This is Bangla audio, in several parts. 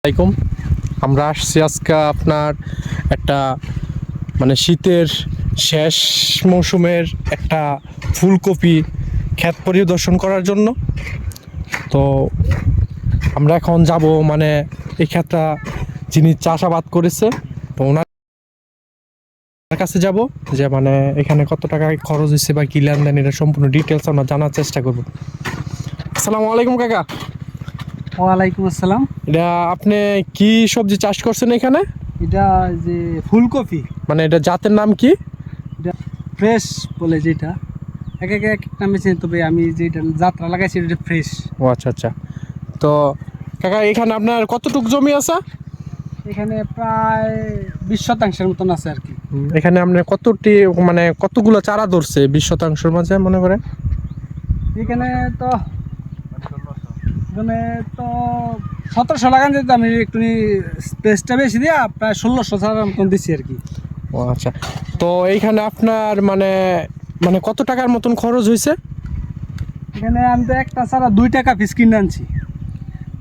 আসসালামাইকুম। আমরা আসছি আজকে আপনার একটা মানে শীতের শেষ মৌসুমের একটা ফুলকপি ক্ষেত পরিদর্শন করার জন্য। তো আমরা এখন যাব মানে এই ক্ষেতটা যিনি চাষাবাদ করেছে, তো ওনার কাছে যাব যে মানে এখানে কত টাকা খরচ হয়েছে বা কি লেনদেন, এটা সম্পূর্ণ ডিটেলস আমরা জানার চেষ্টা করব। আসসালামু আলাইকুম কাকা। ওয়ালাইকুম আসসালাম। এটা আপনি কি সবজি চাষ করছেন এখানে? এটা যে ফুলকপি, মানে এটা জাতের নাম কি? এটা ফ্রেশ বলে যেটা, এক এক এক নামে চিনি, তবে আমি যেটা যাত্রা লাগাইছি এটা ফ্রেশ। ও আচ্ছা আচ্ছা। তো কাকা এখানে আপনার কতটুকু জমি আছে? এখানে প্রায় 20% মতন আছে আর কি। এখানে আপনার কতটি মানে কতগুলো চারা ধরছে 20%-র মাঝে মনে করেন? এখানে তো এখানে তো 1700 লাগান যেত, আমি একটু স্পেসটা বেশি দিয়া প্রায় 1600 চারার মতন দিচ্ছি আর কি। ও আচ্ছা। তো এইখানে আপনার মানে মানে কত টাকার মতন খরচ হয়েছে? এখানে আমি তো একটা চারা 2 টাকা পিস কিনে আনছি,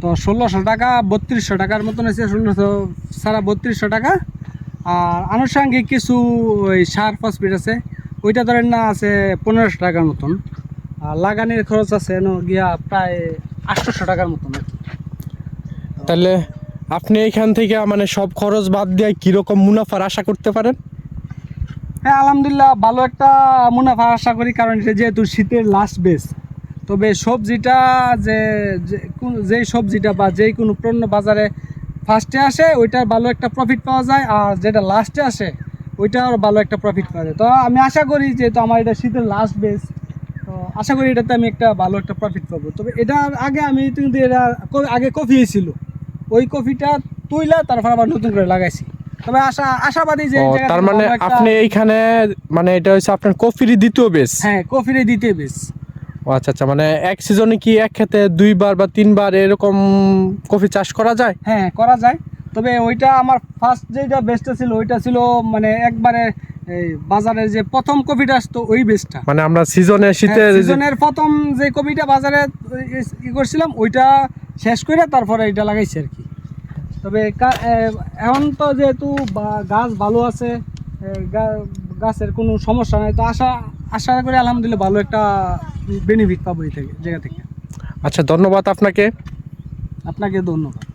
তো 1600 টাকা 3200 টাকার মতন হয়েছে। 1600 সারা 3200 টাকা। আর আনুষঙ্গিক কিছু ওই সার ফসফেট আছে, ওইটা ধরেন না আছে 1500 টাকার মতন। আর লাগানির খরচ আছে গিয়া প্রায় 800 টাকার মতন আর কি। তাহলে আপনি এইখান থেকে মানে সব খরচ বাদ দিয়ে কীরকম মুনাফার আশা করতে পারেন? হ্যাঁ, আলহামদুলিল্লাহ ভালো একটা মুনাফা আশা করি, কারণ এটা যেহেতু শীতের লাস্ট বেস। তবে সবজিটা যেই সবজিটা বা যেই কোনো পণ্য বাজারে ফার্স্টে আসে ওইটার ভালো একটা প্রফিট পাওয়া যায়, আর যেটা লাস্টে আসে ওইটার ভালো একটা প্রফিট পাওয়া যায়। তো আমি আশা করি যেহেতু আমার এটা শীতের লাস্ট বেস, তো আশা করি এটাতে আমি একটা ভালো একটা প্রফিট পাবো। তবে এটার আগে আমি কিন্তু এটা আগে কফি ছিল, ওই কফিটা তুইলা তারপর আবার নতুন করে লাগাইছি। তবে আশাবাদী যে তার মানে আপনি এইখানে মানে এটা হচ্ছে আপনার কফিরই দ্বিতীয় বেস? হ্যাঁ, কফির দ্বিতীয় বেস। ও আচ্ছা আচ্ছা। মানে এক সিজনে কি এক ক্ষেতে 2বার বা 3বার এরকম কফি চাষ করা যায়? হ্যাঁ, করা যায়। তবে ওইটা আমার ফার্স্ট যেটা বেস্টটা ছিল ওইটা ছিল মানে একবারে এই বাজারে যে প্রথম কফিটা আসতো ওই বেস্টটা, মানে আমরা সিজনে শীতের সিজনের প্রথম যে কফিটা বাজারে ই করছিলাম ওইটা শেষ করে তারপরে এটা লাগাইছি আর কি। তবে এখন তো যেহেতু গাছ ভালো আছে, গাছের কোনো সমস্যা নাই, তো আশা করি আলহামদুলিল্লাহ ভালো একটা বেনিফিট পাবো এই জায়গা থেকে। আচ্ছা, ধন্যবাদ আপনাকে। আপনাকে ধন্যবাদ।